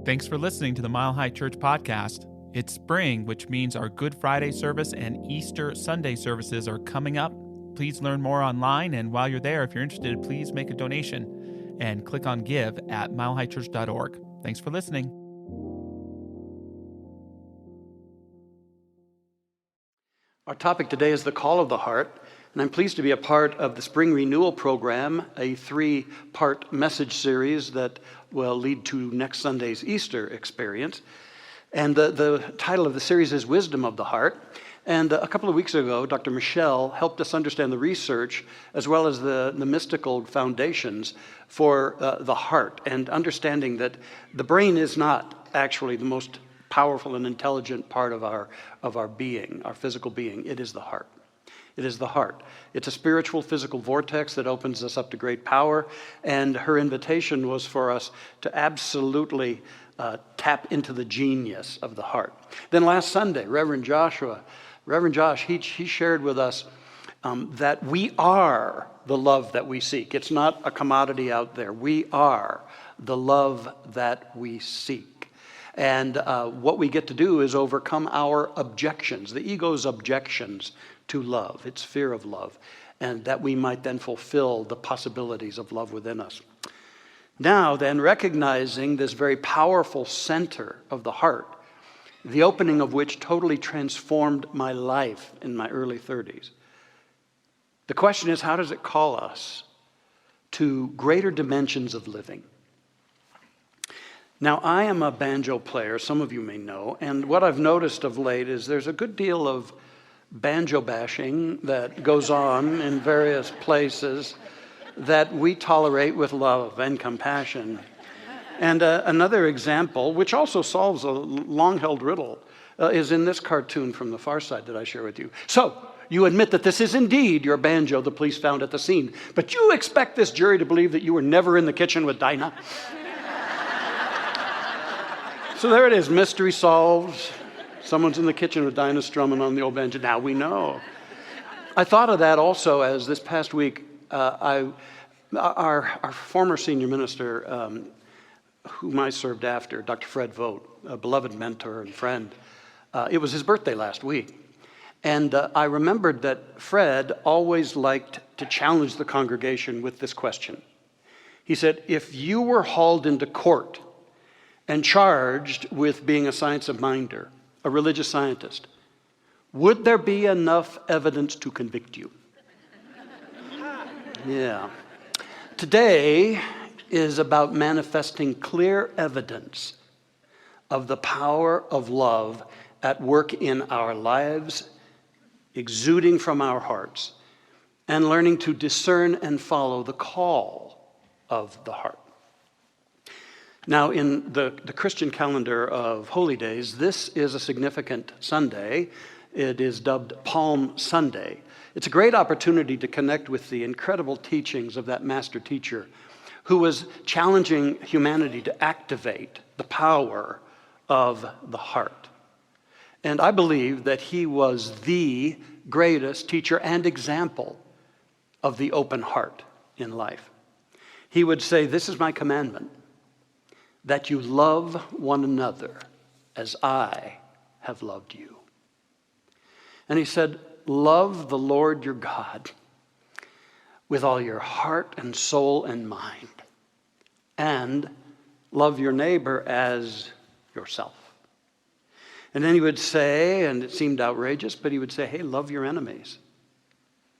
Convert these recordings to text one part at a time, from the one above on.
Thanks for listening to the Mile High Church podcast. It's spring, which means our Good Friday service and Easter Sunday services are coming up. Please learn more online, and while you're there, if you're interested, please make a donation and click on Give at milehighchurch.org. Thanks for listening. Our topic today is the call of the heart, and I'm pleased to be a part of the Spring Renewal program, a 3-part message series that will lead to next Sunday's Easter experience. And the title of the series is Wisdom of the Heart. And a couple of weeks ago, Dr. Michelle helped us understand the research as well as the mystical foundations for the heart, and understanding that the brain is not actually the most powerful and intelligent part of our being, our physical being. It is the heart. It is the heart. It's a spiritual, physical vortex that opens us up to great power, and her invitation was for us to absolutely tap into the genius of the heart. Then last Sunday, Reverend Josh, he shared with us that we are the love that we seek. It's not a commodity out there. We are the love that we seek. And what we get to do is overcome our objections, the ego's objections to love, its fear of love, and that we might then fulfill the possibilities of love within us. Now then, recognizing this very powerful center of the heart, the opening of which totally transformed my life in my early 30s, the question is, how does it call us to greater dimensions of living? Now, I am a banjo player, some of you may know, and what I've noticed of late is there's a good deal of banjo bashing that goes on in various places that we tolerate with love and compassion. And another example, which also solves a long-held riddle, is in this cartoon from the Far Side that I share with you. So, you admit that this is indeed your banjo the police found at the scene, but you expect this jury to believe that you were never in the kitchen with Dinah? So there it is, mystery solved. Someone's in the kitchen with Dinah strumming on the old banjo. Now we know. I thought of that also as this past week, our former senior minister, whom I served after, Dr. Fred Vogt, a beloved mentor and friend, it was his birthday last week. And I remembered that Fred always liked to challenge the congregation with this question. He said, if you were hauled into court and charged with being a science of minder, a religious scientist, would there be enough evidence to convict you? Yeah. Today is about manifesting clear evidence of the power of love at work in our lives, exuding from our hearts, and learning to discern and follow the call of the heart. Now, in the Christian calendar of holy days, this is a significant Sunday. It is dubbed Palm Sunday. It's a great opportunity to connect with the incredible teachings of that master teacher who was challenging humanity to activate the power of the heart. And I believe that he was the greatest teacher and example of the open heart in life. He would say, this is my commandment, that you love one another as I have loved you. And he said, love the Lord your God with all your heart and soul and mind, and love your neighbor as yourself. And then he would say, and it seemed outrageous, but he would say, hey, love your enemies.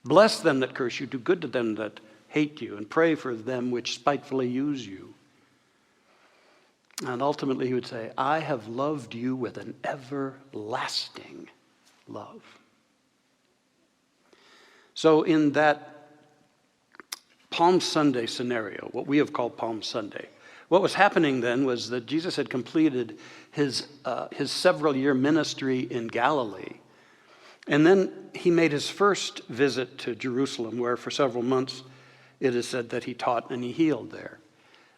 Bless them that curse you, do good to them that hate you, and pray for them which spitefully use you. And ultimately he would say, I have loved you with an everlasting love. So in that Palm Sunday scenario, what we have called Palm Sunday, what was happening then was that Jesus had completed his several-year ministry in Galilee. And then he made his first visit to Jerusalem, where for several months it is said that he taught and he healed there.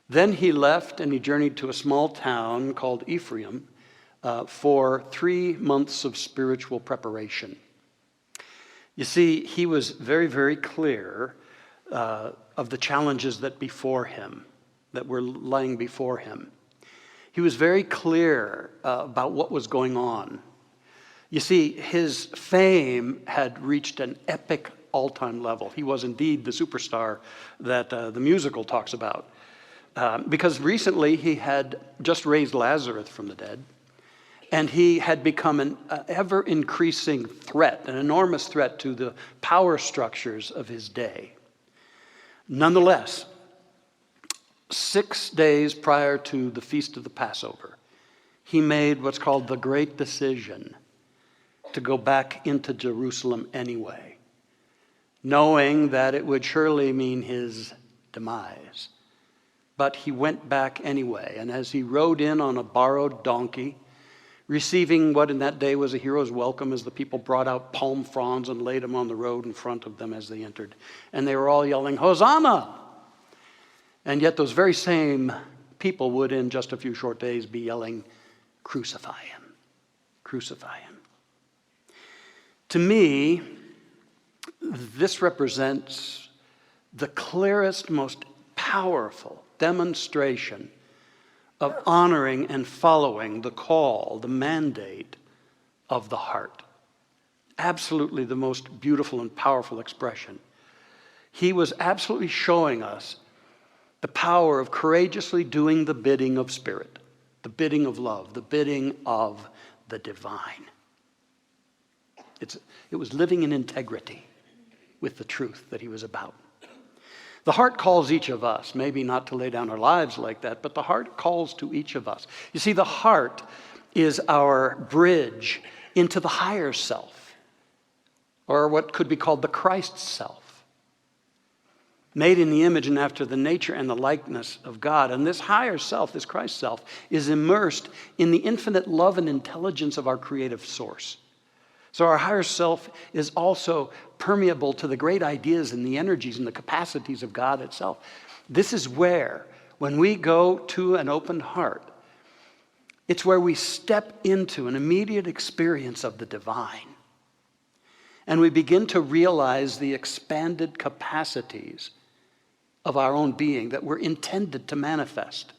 Then he left and he journeyed to a small town called Ephraim for 3 months of spiritual preparation. You see, he was very, very clear of the challenges that were lying before him. He was very clear about what was going on. You see, his fame had reached an epic all-time level. He was indeed the superstar that the musical talks about. Because recently he had just raised Lazarus from the dead, and he had become an ever-increasing threat, an enormous threat to the power structures of his day. Nonetheless, 6 days prior to the Feast of the Passover, he made what's called the great decision to go back into Jerusalem anyway, knowing that it would surely mean his demise. But he went back anyway, and as he rode in on a borrowed donkey, receiving what in that day was a hero's welcome as the people brought out palm fronds and laid them on the road in front of them as they entered. And they were all yelling, "Hosanna!" And yet those very same people would in just a few short days be yelling, "Crucify him, crucify him." To me, this represents the clearest, most powerful demonstration of honoring and following the call, the mandate of the heart. Absolutely the most beautiful and powerful expression. He was absolutely showing us the power of courageously doing the bidding of Spirit, the bidding of love, the bidding of the divine. It was living in integrity with the truth that he was about. The heart calls each of us, maybe not to lay down our lives like that, but the heart calls to each of us. You see, the heart is our bridge into the higher self, or what could be called the Christ self, made in the image and after the nature and the likeness of God. And this higher self, this Christ self, is immersed in the infinite love and intelligence of our creative source. So our higher self is also permeable to the great ideas and the energies and the capacities of God itself. This is where, when we go to an open heart, it's where we step into an immediate experience of the divine. And we begin to realize the expanded capacities of our own being that we're intended to manifest.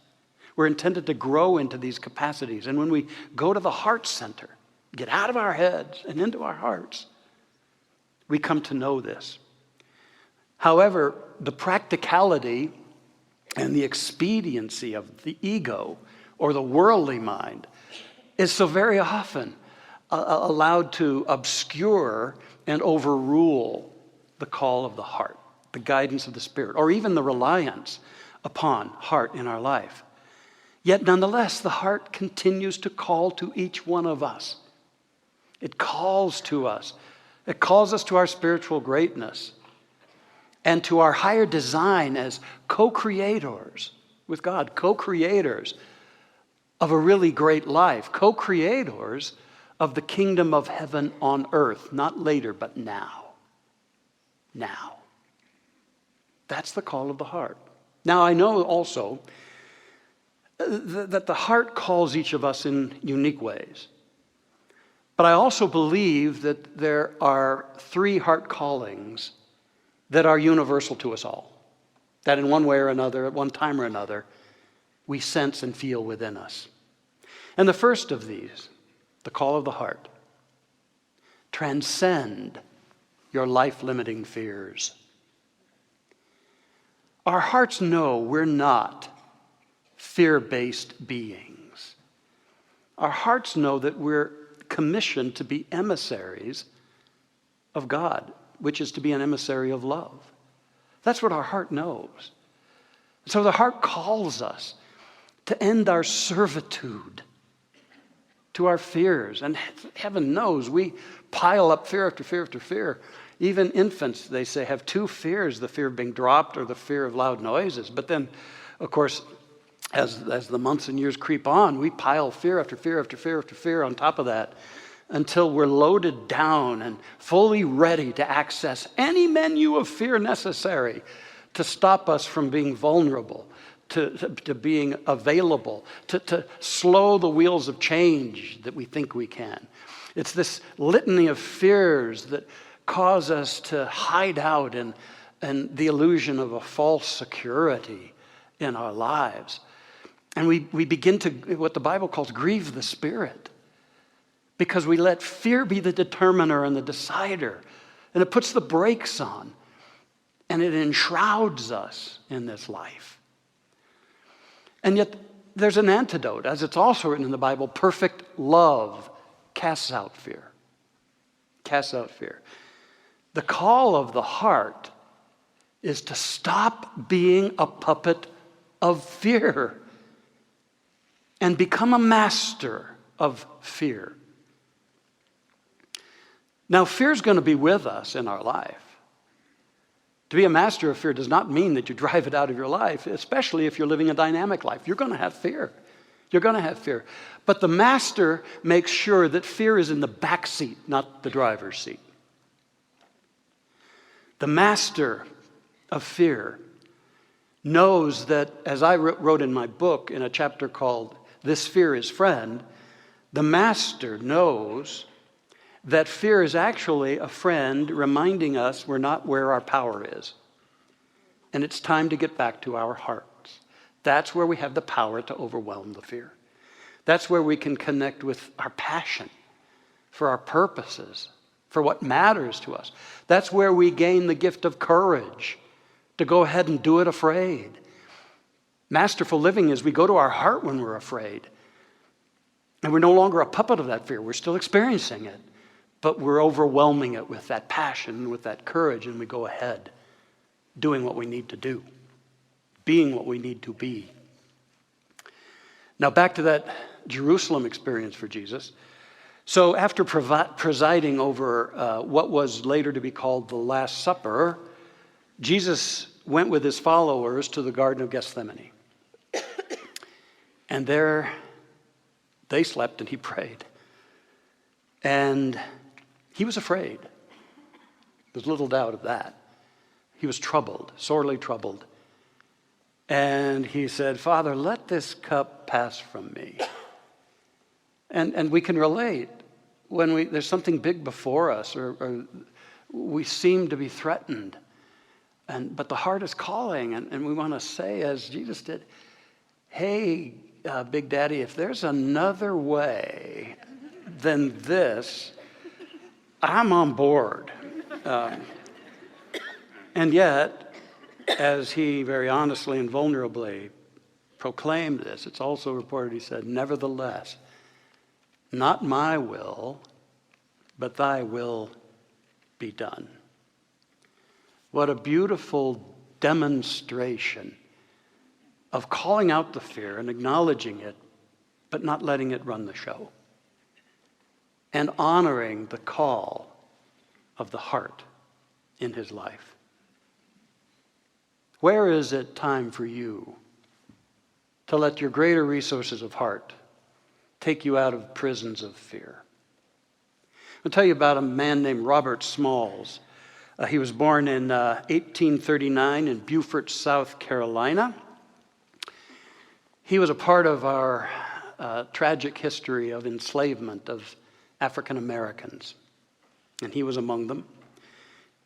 We're intended to grow into these capacities. And when we go to the heart center, get out of our heads and into our hearts, we come to know this. However, the practicality and the expediency of the ego or the worldly mind is so very often allowed to obscure and overrule the call of the heart, the guidance of the Spirit, or even the reliance upon heart in our life. Yet nonetheless, the heart continues to call to each one of us. It calls to us. It calls us to our spiritual greatness and to our higher design as co-creators with God, co-creators of a really great life, co-creators of the kingdom of heaven on earth, not later, but now. Now. That's the call of the heart. Now, I know also that the heart calls each of us in unique ways. But I also believe that there are 3 heart callings that are universal to us all. That in one way or another, at one time or another, we sense and feel within us. And the first of these, the call of the heart, transcend your life-limiting fears. Our hearts know we're not fear-based beings. Our hearts know that we're commissioned to be emissaries of God, which is to be an emissary of love. That's what our heart knows. So the heart calls us to end our servitude to our fears. And heaven knows we pile up fear after fear after fear. Even infants, they say, have 2 fears, the fear of being dropped or the fear of loud noises. But then, of course, as the months and years creep on, we pile fear after fear after fear after fear on top of that until we're loaded down and fully ready to access any menu of fear necessary to stop us from being vulnerable, to being available, to slow the wheels of change that we think we can. It's this litany of fears that cause us to hide out in the illusion of a false security in our lives. And we begin to, what the Bible calls, grieve the Spirit. Because we let fear be the determiner and the decider. And it puts the brakes on. And it enshrouds us in this life. And yet, there's an antidote. As it's also written in the Bible, perfect love casts out fear. Casts out fear. The call of the heart is to stop being a puppet of fear and become a master of fear. Now, fear is going to be with us in our life. To be a master of fear does not mean that you drive it out of your life, especially if you're living a dynamic life. You're going to have fear. You're going to have fear. But the master makes sure that fear is in the back seat, not the driver's seat. The master of fear knows that, as I wrote in my book in a chapter called This Fear is Friend, the master knows that fear is actually a friend reminding us we're not where our power is. And it's time to get back to our hearts. That's where we have the power to overwhelm the fear. That's where we can connect with our passion for our purposes, for what matters to us. That's where we gain the gift of courage to go ahead and do it afraid. Masterful living is we go to our heart when we're afraid. And we're no longer a puppet of that fear. We're still experiencing it. But we're overwhelming it with that passion, with that courage, and we go ahead doing what we need to do, being what we need to be. Now back to that Jerusalem experience for Jesus. So after presiding over what was later to be called the Last Supper, Jesus went with his followers to the Garden of Gethsemane. And there they slept and he prayed. And he was afraid. There's little doubt of that. He was troubled, sorely troubled. And he said, Father, let this cup pass from me. And we can relate when there's something big before us or we seem to be threatened. But the heart is calling, and we want to say, as Jesus did, hey, Big Daddy, if there's another way than this, I'm on board. And yet, as he very honestly and vulnerably proclaimed this, it's also reported he said, nevertheless, not my will, but thy will be done. What a beautiful demonstration of calling out the fear and acknowledging it, but not letting it run the show. And honoring the call of the heart in his life. Where is it time for you to let your greater resources of heart take you out of prisons of fear? I'll tell you about a man named Robert Smalls. He was born in 1839 in Beaufort, South Carolina. He was a part of our tragic history of enslavement of African Americans, and he was among them.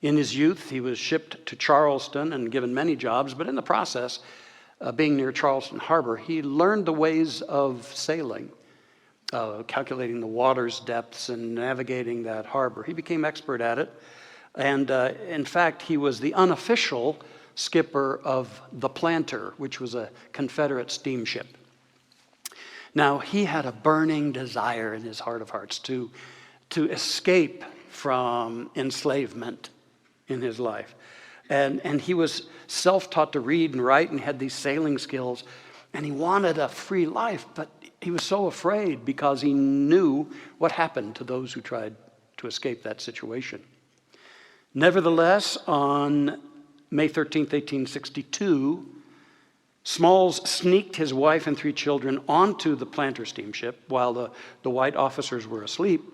In his youth, he was shipped to Charleston and given many jobs, but in the process, being near Charleston Harbor, he learned the ways of sailing, calculating the water's depths and navigating that harbor. He became expert at it, and in fact, he was the unofficial skipper of the Planter, which was a Confederate steamship. Now, he had a burning desire in his heart of hearts to escape from enslavement in his life. And he was self-taught to read and write and had these sailing skills. And he wanted a free life, but he was so afraid because he knew what happened to those who tried to escape that situation. Nevertheless, on May 13th, 1862, Smalls sneaked his wife and 3 children onto the Planter steamship while the white officers were asleep.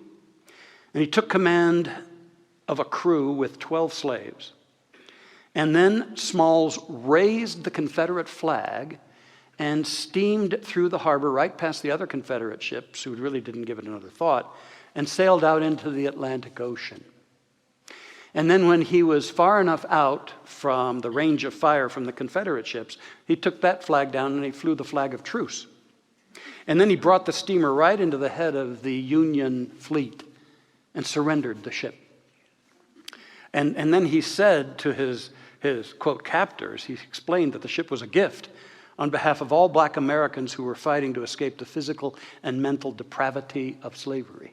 And he took command of a crew with 12 slaves. And then Smalls raised the Confederate flag and steamed through the harbor right past the other Confederate ships, who really didn't give it another thought, and sailed out into the Atlantic Ocean. And then when he was far enough out from the range of fire from the Confederate ships, he took that flag down and he flew the flag of truce. And then he brought the steamer right into the head of the Union fleet and surrendered the ship. And then he said to his quote, captors, he explained that the ship was a gift on behalf of all black Americans who were fighting to escape the physical and mental depravity of slavery.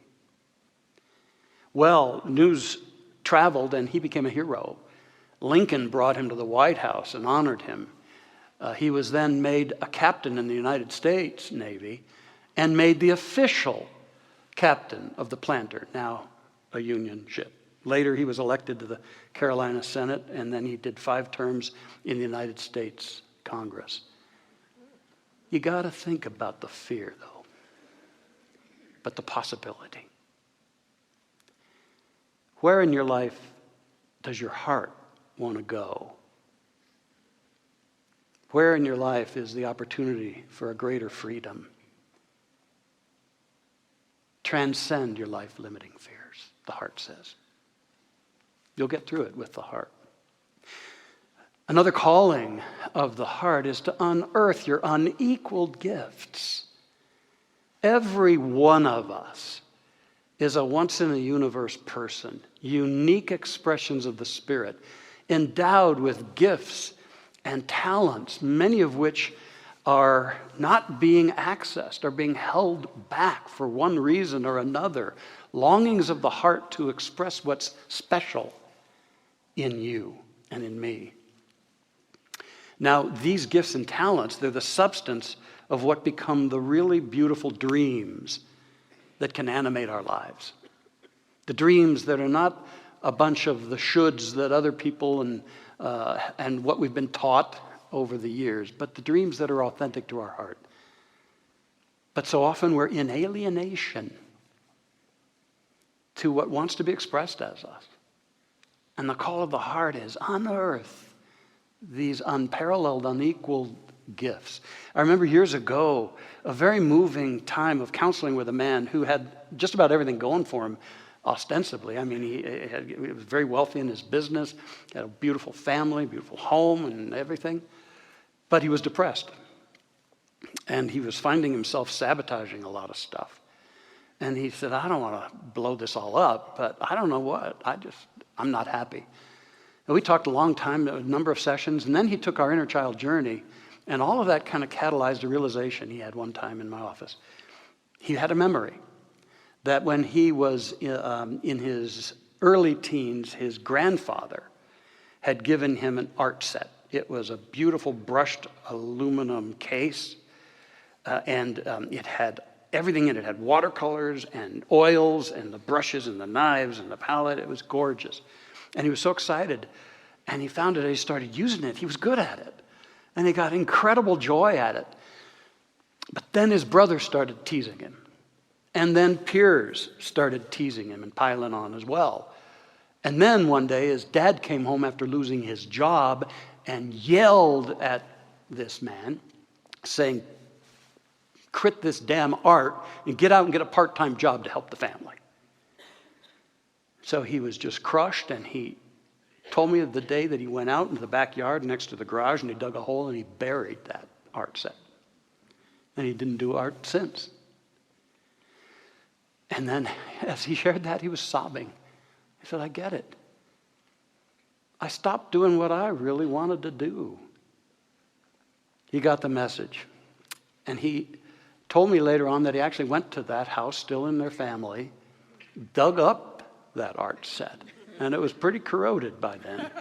Well, news traveled and he became a hero. Lincoln brought him to the White House and honored him. He was then made a captain in the United States Navy and made the official captain of the Planter, now a Union ship. Later, he was elected to the Carolina Senate, and then he did 5 terms in the United States Congress. You got to think about the fear, though, but the possibility. Where in your life does your heart want to go? Where in your life is the opportunity for a greater freedom? Transcend your life-limiting fears, the heart says. You'll get through it with the heart. Another calling of the heart is to unearth your unequaled gifts. Every one of us is a once-in-a-universe person, unique expressions of the Spirit, endowed with gifts and talents, many of which are not being accessed, are being held back for one reason or another. Longings of the heart to express what's special in you and in me. Now, these gifts and talents, they're the substance of what become the really beautiful dreams that can animate our lives. The dreams that are not a bunch of the shoulds that other people and what we've been taught over the years, but the dreams that are authentic to our heart. But so often we're in alienation to what wants to be expressed as us. And the call of the heart is unearth these unparalleled, unequaled gifts. I remember years ago, a very moving time of counseling with a man who had just about everything going for him, ostensibly. I mean, he was very wealthy in his business, had a beautiful family, beautiful home, and everything. But he was depressed. And he was finding himself sabotaging a lot of stuff. And he said, I don't want to blow this all up, but I don't know what. I'm not happy. And we talked a long time, a number of sessions, and then he took our inner child journey, and all of that kind of catalyzed a realization he had one time in my office. He had a memory that when he was in his early teens, his grandfather had given him an art set. It was a beautiful brushed aluminum case, and it had everything in it. It had watercolors and oils and the brushes and the knives and the palette. It was gorgeous. And he was so excited. And he found it and he started using it. He was good at it. And he got incredible joy at it. But then his brother started teasing him. And then peers started teasing him and piling on as well. And then one day his dad came home after losing his job and yelled at this man, saying, quit this damn art and get out and get a part-time job to help the family. So he was just crushed, and he told me of the day that he went out into the backyard next to the garage and he dug a hole and he buried that art set. And he didn't do art since. And then as he shared that, he was sobbing. He said, I get it. I stopped doing what I really wanted to do. He got the message. And he told me later on that he actually went to that house, still in their family, dug up that art set. And it was pretty corroded by then.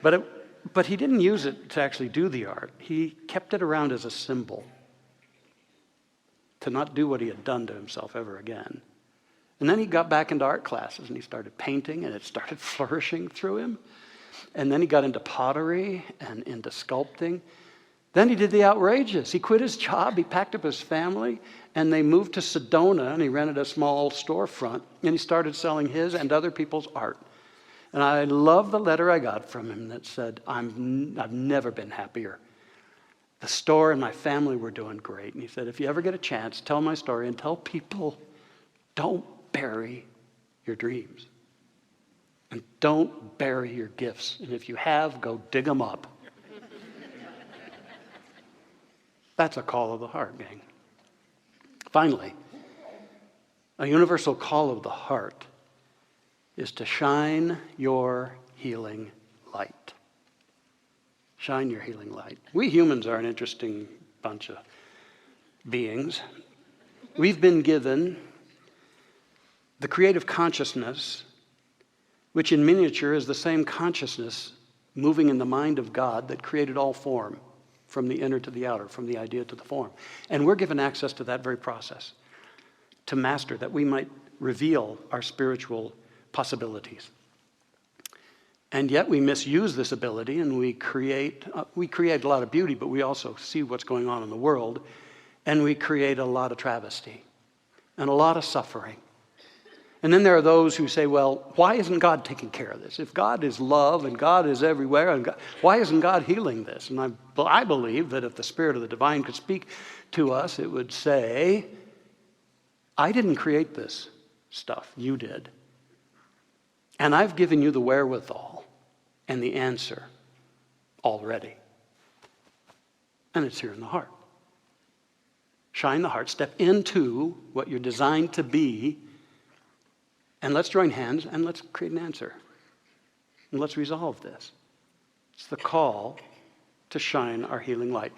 But he didn't use it to actually do the art. He kept it around as a symbol to not do what he had done to himself ever again. And then he got back into art classes and he started painting, and it started flourishing through him. And then he got into pottery and into sculpting. Then he did the outrageous. He quit his job, he packed up his family, and they moved to Sedona, and he rented a small storefront, and he started selling his and other people's art. And I love the letter I got from him that said, I've never been happier. The store and my family were doing great. And he said, if you ever get a chance, tell my story and tell people, don't bury your dreams. And don't bury your gifts. And if you have, go dig them up. That's a call of the heart, gang. Finally, a universal call of the heart is to shine your healing light. Shine your healing light. We humans are an interesting bunch of beings. We've been given the creative consciousness, which in miniature is the same consciousness moving in the mind of God that created all form, from the inner to the outer, from the idea to the form. And we're given access to that very process, to master, that we might reveal our spiritual possibilities. And yet we misuse this ability, and we create a lot of beauty, but we also see what's going on in the world, and we create a lot of travesty and a lot of suffering. And then there are those who say, well, why isn't God taking care of this? If God is love and God is everywhere, and God, why isn't God healing this? And I believe that if the Spirit of the Divine could speak to us, it would say, I didn't create this stuff, you did. And I've given you the wherewithal and the answer already. And it's here in the heart. Shine the heart, step into what you're designed to be, and let's join hands and let's create an answer. And let's resolve this. It's the call to shine our healing light.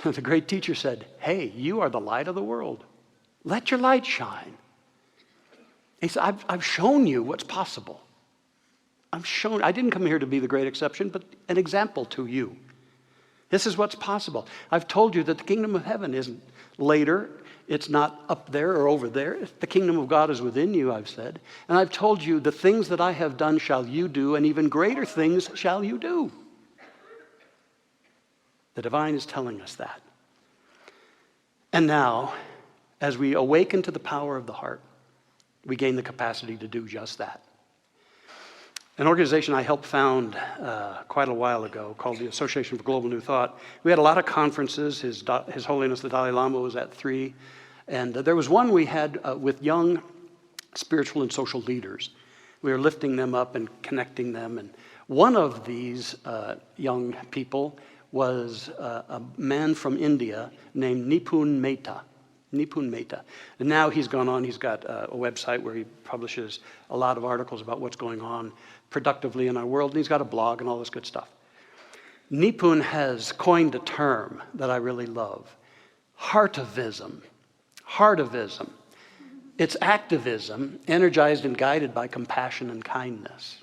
The great teacher said, hey, you are the light of the world. Let your light shine. He said, I've shown you what's possible. I didn't come here to be the great exception, but an example to you. This is what's possible. I've told you that the kingdom of heaven isn't later. It's not up there or over there. The kingdom of God is within you, I've said. And I've told you, the things that I have done shall you do, and even greater things shall you do. The divine is telling us that. And now, as we awaken to the power of the heart, we gain the capacity to do just that. An organization I helped found quite a while ago called the Association for Global New Thought. We had a lot of conferences. His Holiness the Dalai Lama was at 3. And there was one we had with young spiritual and social leaders. We were lifting them up and connecting them. And one of these young people was a man from India named Nipun Mehta. Nipun Mehta. And now he's gone on. He's got a website where he publishes a lot of articles about what's going on productively in our world. And he's got a blog and all this good stuff. Nipun has coined a term that I really love. Heartivism. Heartivism. It's activism energized and guided by compassion and kindness.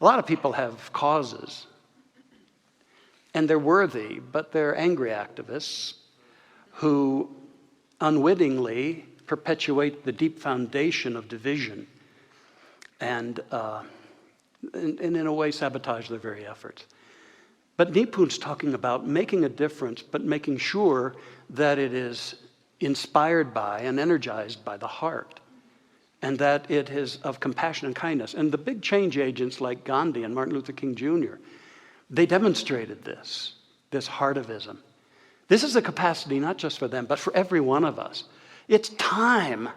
A lot of people have causes, and they're worthy, but they're angry activists who unwittingly perpetuate the deep foundation of division and in a way sabotage their very efforts. But Nipun's talking about making a difference, but making sure that it is inspired by and energized by the heart, and that it is of compassion and kindness. And the big change agents like Gandhi and Martin Luther King Jr., they demonstrated this heartivism. This is a capacity not just for them, but for every one of us. It's time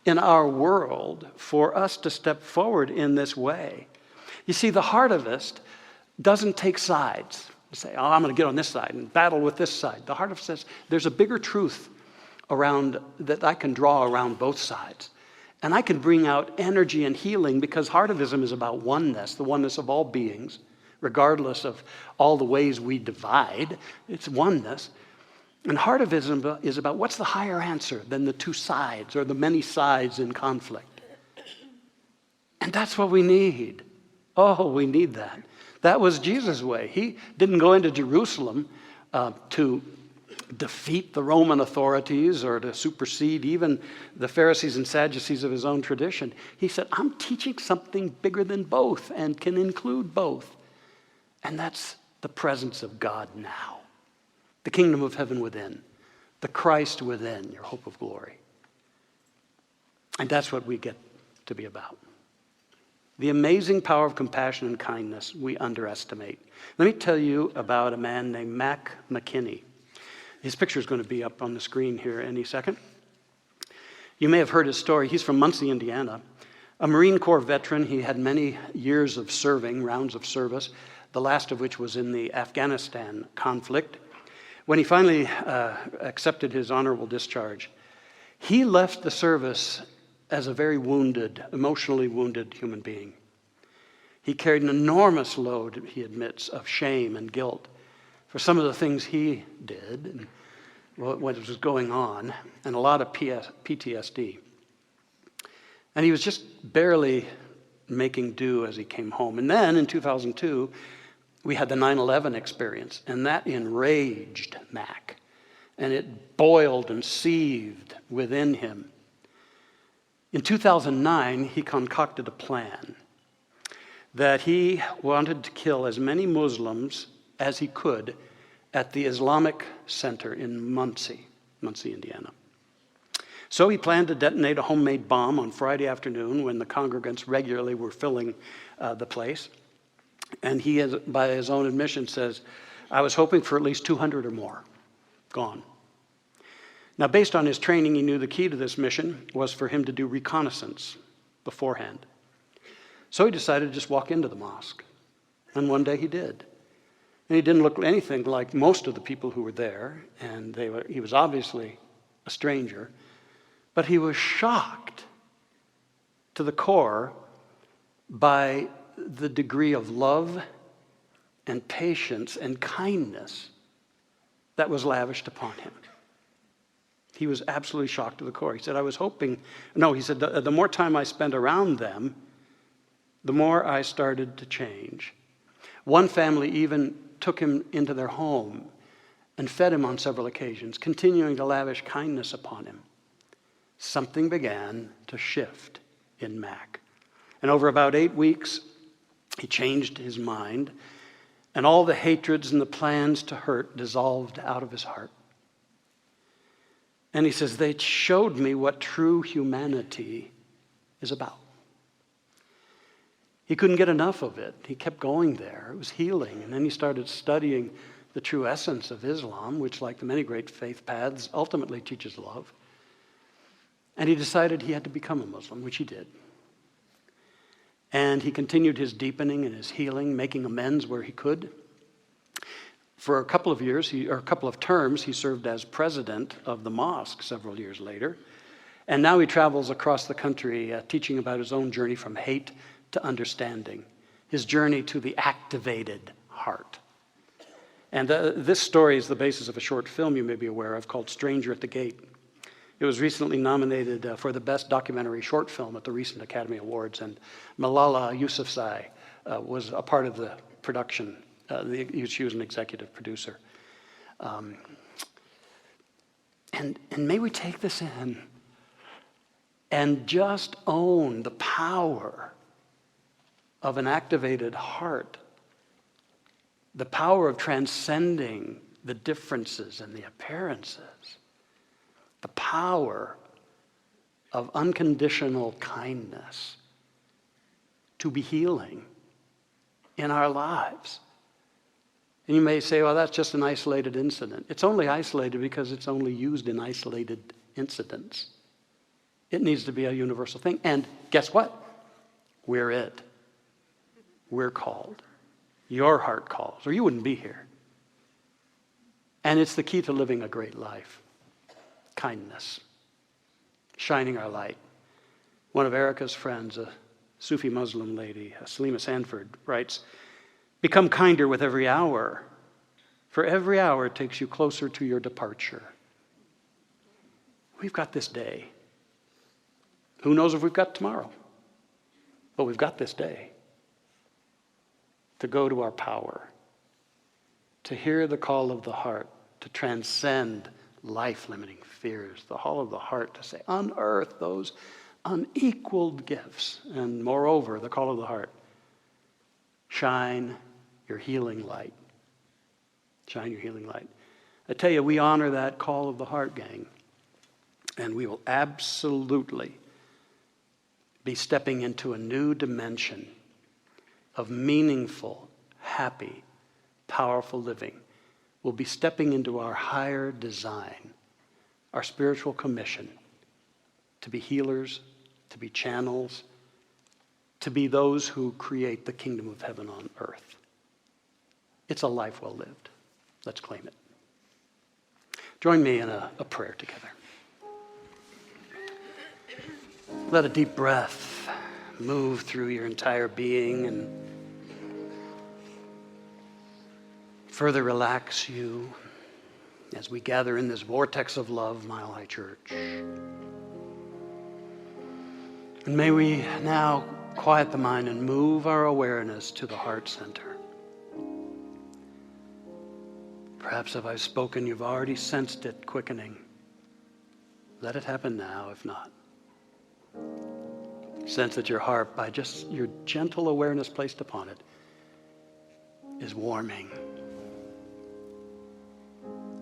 in our world for us to step forward in this way. You see, the heartivist doesn't take sides. Say, oh, I'm going to get on this side and battle with this side. The heartivist says, there's a bigger truth around that I can draw around both sides. And I can bring out energy and healing, because heartivism is about oneness, the oneness of all beings, regardless of all the ways we divide. It's oneness. And heartivism is about what's the higher answer than the two sides or the many sides in conflict. And that's what we need. Oh, we need that. That was Jesus' way. He didn't go into Jerusalem to defeat the Roman authorities or to supersede even the Pharisees and Sadducees of his own tradition. He said, I'm teaching something bigger than both and can include both. And that's the presence of God now. The kingdom of heaven within. The Christ within, your hope of glory. And that's what we get to be about. The amazing power of compassion and kindness we underestimate. Let me tell you about a man named Mac McKinney. His picture is going to be up on the screen here any second. You may have heard his story. He's from Muncie, Indiana. A Marine Corps veteran, he had many years of serving, rounds of service, the last of which was in the Afghanistan conflict. When he finally accepted his honorable discharge, he left the service as a very wounded, emotionally wounded human being. He carried an enormous load, he admits, of shame and guilt for some of the things he did and what was going on, and a lot of PTSD. And he was just barely making do as he came home. And then in 2002, we had the 9/11 experience, and that enraged Mac. And it boiled and seethed within him. In 2009, he concocted a plan that he wanted to kill as many Muslims as he could at the Islamic Center in Muncie, Indiana. So he planned to detonate a homemade bomb on Friday afternoon when the congregants regularly were filling the place. And he, by his own admission, says, "I was hoping for at least 200 or more. Gone." Now, based on his training, he knew the key to this mission was for him to do reconnaissance beforehand. So he decided to just walk into the mosque. And one day he did. And he didn't look anything like most of the people who were there, and he was obviously a stranger. But he was shocked to the core by the degree of love and patience and kindness that was lavished upon him. He was absolutely shocked to the core. He said, the more time I spent around them, the more I started to change. One family even took him into their home and fed him on several occasions, continuing to lavish kindness upon him. Something began to shift in Mac. And over about 8 weeks, he changed his mind, and all the hatreds and the plans to hurt dissolved out of his heart. And he says, they showed me what true humanity is about. He couldn't get enough of it. He kept going there. It was healing. And then he started studying the true essence of Islam, which, like the many great faith paths, ultimately teaches love. And he decided he had to become a Muslim, which he did. And he continued his deepening and his healing, making amends where he could. For a couple of terms, he served as president of the mosque several years later. And now he travels across the country teaching about his own journey from hate to understanding, his journey to the activated heart. And this story is the basis of a short film you may be aware of called Stranger at the Gate. It was recently nominated for the Best Documentary Short Film at the recent Academy Awards, and Malala Yousafzai was a part of the production. She was an executive producer. And may we take this in and just own the power of an activated heart, the power of transcending the differences and the appearances, the power of unconditional kindness to be healing in our lives. And you may say, well, that's just an isolated incident. It's only isolated because it's only used in isolated incidents. It needs to be a universal thing. And guess what? We're it. We're called. Your heart calls, or you wouldn't be here. And it's the key to living a great life. Kindness. Shining our light. One of Erica's friends, a Sufi Muslim lady, Salima Sanford, writes, "Become kinder with every hour, for every hour takes you closer to your departure." We've got this day. Who knows if we've got tomorrow? But we've got this day to go to our power, to hear the call of the heart, to transcend life-limiting fears, the call of the heart to say, unearth those unequaled gifts, and moreover, the call of the heart, shine your healing light. Shine your healing light. I tell you, we honor that call of the heart, gang, and we will absolutely be stepping into a new dimension of meaningful, happy, powerful living. We'll be stepping into our higher design, our spiritual commission, to be healers, to be channels, to be those who create the kingdom of heaven on earth. It's a life well lived. Let's claim it. Join me in a prayer together. Let a deep breath move through your entire being and further relax you as we gather in this vortex of love, Mile High Church. And may we now quiet the mind and move our awareness to the heart center. Perhaps if I've spoken, you've already sensed it quickening. Let it happen now, if not. Sense that your heart, by just your gentle awareness placed upon it, is warming.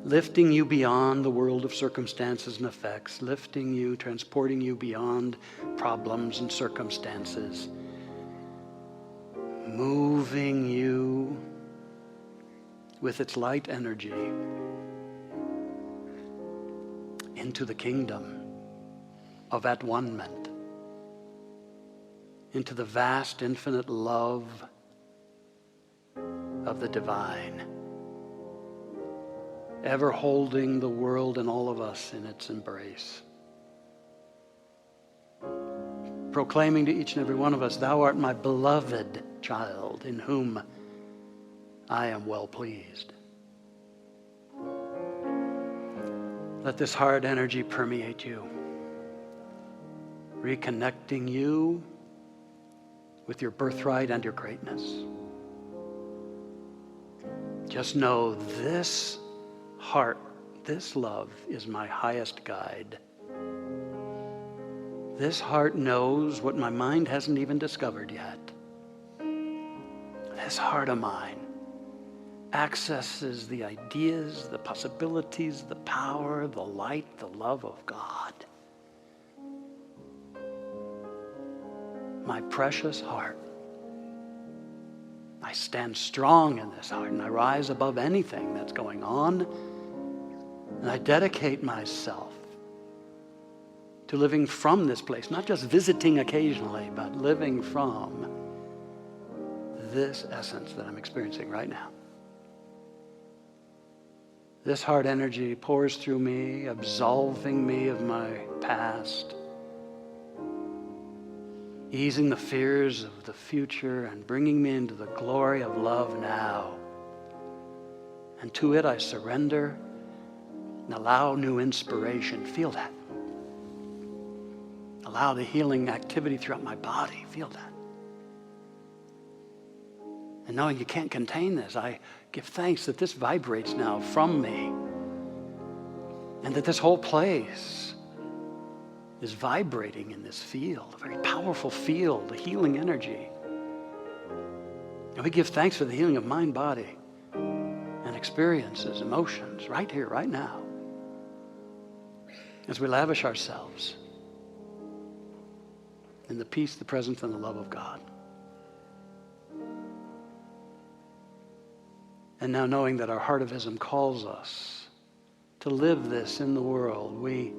Lifting you beyond the world of circumstances and effects, lifting you, transporting you beyond problems and circumstances, moving you with its light energy into the kingdom of at-one-ment, into the vast, infinite love of the divine, ever holding the world and all of us in its embrace. Proclaiming to each and every one of us, thou art my beloved child, in whom I am well pleased. Let this heart energy permeate you, reconnecting you with your birthright and your greatness. Just know this heart, this love is my highest guide. This heart knows what my mind hasn't even discovered yet. This heart of mine accesses the ideas, the possibilities, the power, the light, the love of God. My precious heart. I stand strong in this heart and I rise above anything that's going on. And I dedicate myself to living from this place, not just visiting occasionally, but living from this essence that I'm experiencing right now. This heart energy pours through me, absolving me of my past, easing the fears of the future and bringing me into the glory of love now. And to it I surrender and allow new inspiration. Feel that. Allow the healing activity throughout my body. Feel that. And knowing you can't contain this, I give thanks that this vibrates now from me. And that this whole place is vibrating in this field, a very powerful field, a healing energy. And we give thanks for the healing of mind, body, and experiences, emotions, right here, right now, as we lavish ourselves in the peace, the presence, and the love of God. And now knowing that our heartivism calls us to live this in the world, we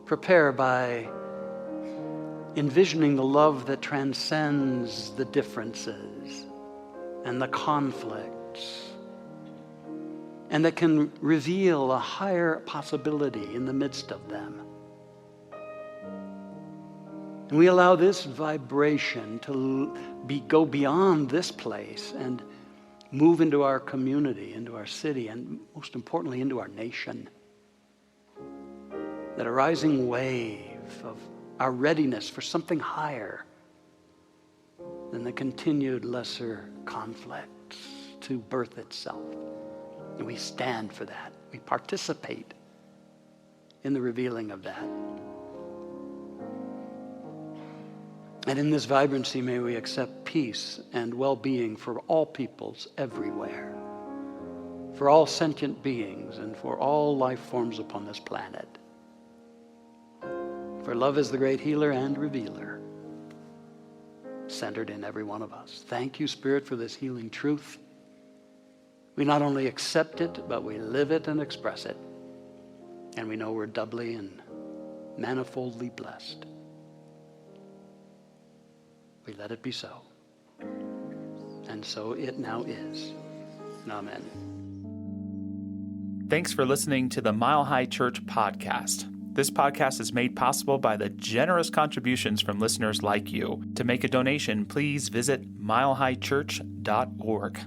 prepare by envisioning the love that transcends the differences and the conflicts, and that can reveal a higher possibility in the midst of them. And we allow this vibration to go beyond this place and move into our community, into our city, and most importantly, into our nation. That a rising wave of our readiness for something higher than the continued lesser conflicts to birth itself. And we stand for that. We participate in the revealing of that. And in this vibrancy, may we accept peace and well-being for all peoples everywhere, for all sentient beings, and for all life forms upon this planet. For love is the great healer and revealer, centered in every one of us. Thank you, Spirit, for this healing truth. We not only accept it, but we live it and express it. And we know we're doubly and manifoldly blessed. We let it be so. And so it now is. Amen. Thanks for listening to the Mile High Church podcast. This podcast is made possible by the generous contributions from listeners like you. To make a donation, please visit milehighchurch.org.